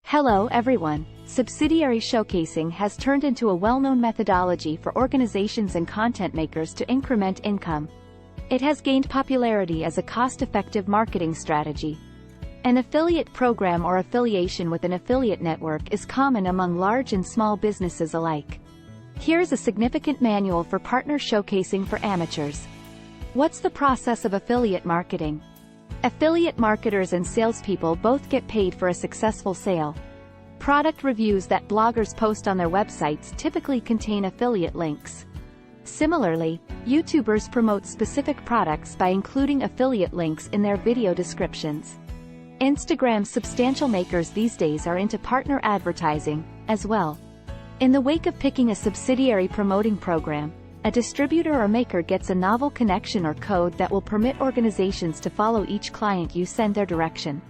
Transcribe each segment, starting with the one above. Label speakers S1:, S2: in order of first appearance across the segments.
S1: Hello everyone. Subsidiary showcasing has turned into a well-known methodology for organizations and content makers to increment income. It has gained popularity as a cost-effective marketing strategy. An affiliate program or affiliation with an affiliate network is common among large and small businesses alike. Here's a significant manual for partner showcasing for amateurs. What's the process of affiliate marketing? Affiliate marketers and salespeople both get paid for a successful sale. Product reviews that bloggers post on their websites typically contain affiliate links. Similarly, YouTubers promote specific products by including affiliate links in their video descriptions. Instagram's substantial makers these days are into partner advertising, as well. In the wake of picking a subsidiary promoting program, a distributor or maker gets a novel connection or code that will permit organizations to follow each client you send their direction.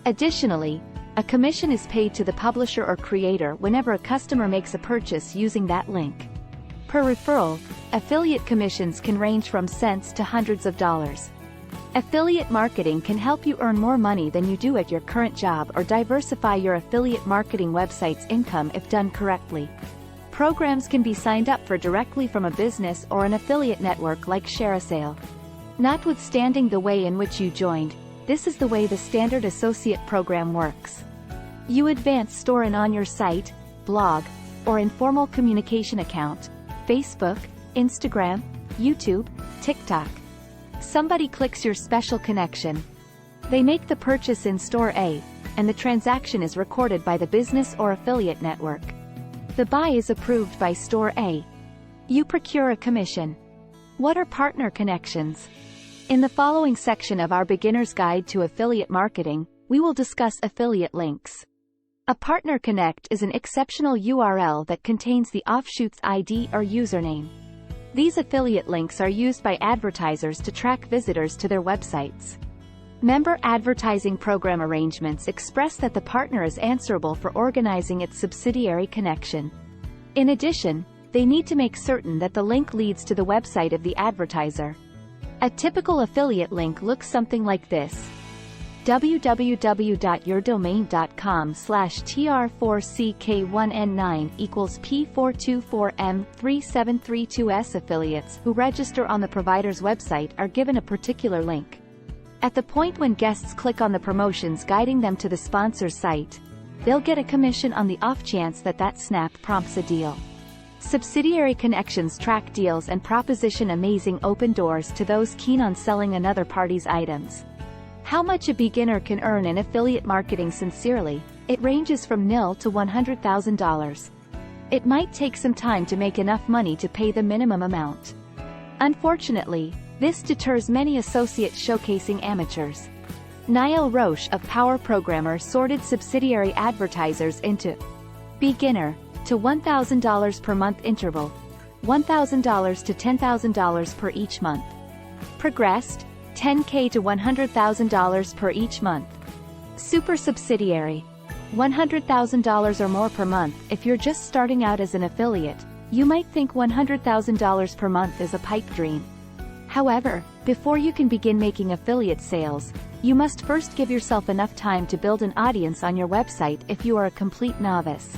S1: Additionally, a commission is paid to the publisher or creator whenever a customer makes a purchase using that link. Per referral, affiliate commissions can range from cents to hundreds of dollars. Affiliate marketing can help you earn more money than you do at your current job or diversify your affiliate marketing website's income if done correctly. Programs can be signed up for directly from a business or an affiliate network like ShareASale. Notwithstanding the way in which you joined, this is the way the standard associate program works. You advance store an on your site, blog, or informal communication account, Facebook, Instagram, YouTube, TikTok. Somebody clicks your special connection. They make the purchase in Store A, and the transaction is recorded by the business or affiliate network. The buy is approved by Store A. You procure a commission. What are partner connections? In the following section of our Beginner's Guide to Affiliate Marketing, we will discuss affiliate links. A partner connect is an exceptional URL that contains the offshoot's ID or username. These affiliate links are used by advertisers to track visitors to their websites. Member advertising program arrangements express that the partner is answerable for organizing its subsidiary connection. In addition, they need to make certain that the link leads to the website of the advertiser. A typical affiliate link looks something like this: www.yourdomain.com/tr4ck1n9 equals P424M3732S. Affiliates who register on the provider's website are given a particular link. At the point when guests click on the promotions guiding them to the sponsor's site, they'll get a commission on the off chance that that snap prompts a deal. Subsidiary connections track deals and proposition amazing open doors to those keen on selling another party's items. How much a beginner can earn in affiliate marketing? Sincerely, it ranges from nil to $100,000. It might take some time to make enough money to pay the minimum amount. Unfortunately, this deters many associates showcasing amateurs. Niall Roche of Power Programmer sorted subsidiary advertisers into beginner to $1,000 per month interval, $1,000 to $10,000 per each month. Progressed, $10K to $100,000 per each month. Super subsidiary, $100,000 or more per month. If you're just starting out as an affiliate, you might think $100,000 per month is a pipe dream. However, before you can begin making affiliate sales, you must first give yourself enough time to build an audience on your website if you are a complete novice.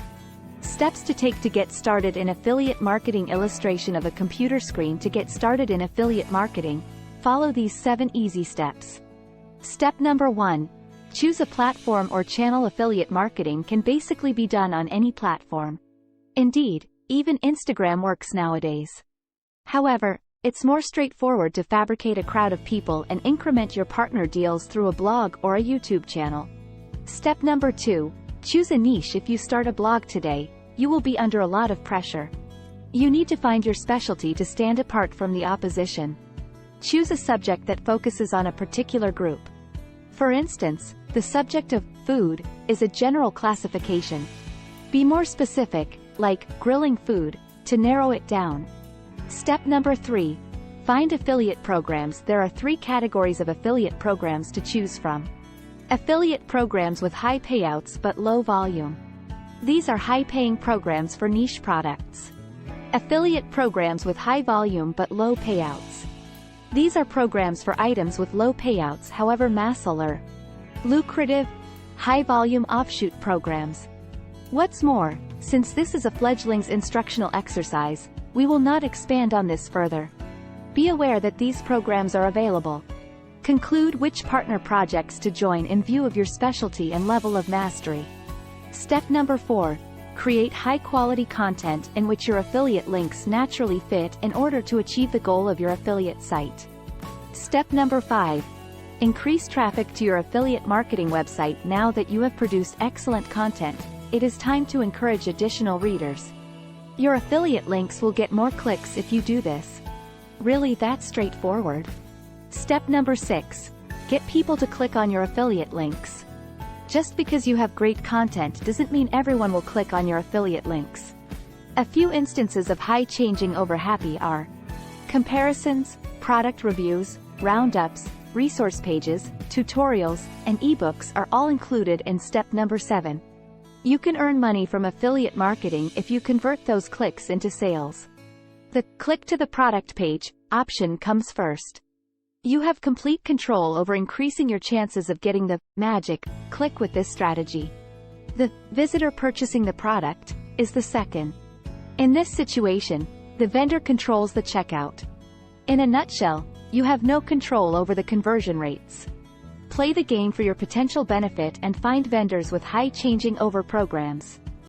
S1: Steps to take to get started in affiliate marketing. Illustration of a computer screen. To get started in affiliate marketing, follow these 7 easy steps. Step number 1. Choose a platform or channel. Affiliate marketing can basically be done on any platform. Indeed, even Instagram works nowadays. However, it's more straightforward to fabricate a crowd of people and increment your partner deals through a blog or a YouTube channel. Step number 2. Choose a niche. If you start a blog today, you will be under a lot of pressure. You need to find your specialty to stand apart from the opposition. Choose a subject that focuses on a particular group. For instance, the subject of food is a general classification. Be more specific, like grilling food, to narrow it down. Step number 3. Find affiliate programs. There are 3 categories of affiliate programs to choose from. Affiliate programs with high payouts but low volume. These are high-paying programs for niche products. Affiliate programs with high volume but low payouts. These are programs for items with low payouts, however massive or lucrative. high-volume offshoot programs. What's more, since this is a fledgling's instructional exercise, we will not expand on this further. Be aware that these programs are available. Conclude which partner projects to join in view of your specialty and level of mastery. Step number 4. Create high-quality content in which your affiliate links naturally fit in order to achieve the goal of your affiliate site. Step number 5. Increase traffic to your affiliate marketing website. Now that you have produced excellent content, it is time to encourage additional readers. Your affiliate links will get more clicks if you do this. Really that straightforward. Step number 6. Get people to click on your affiliate links. Just because you have great content doesn't mean everyone will click on your affiliate links. A few instances of high changing over happy are comparisons, product reviews, roundups, resource pages, tutorials, and ebooks are all included in step number 7. You can earn money from affiliate marketing if you convert those clicks into sales. The click to the product page option comes first. You have complete control over increasing your chances of getting the magic click with this strategy. The visitor purchasing the product is the second. In this situation, the vendor controls the checkout. In a nutshell, you have no control over the conversion rates. Play the game for your potential benefit and find vendors with high changing over programs.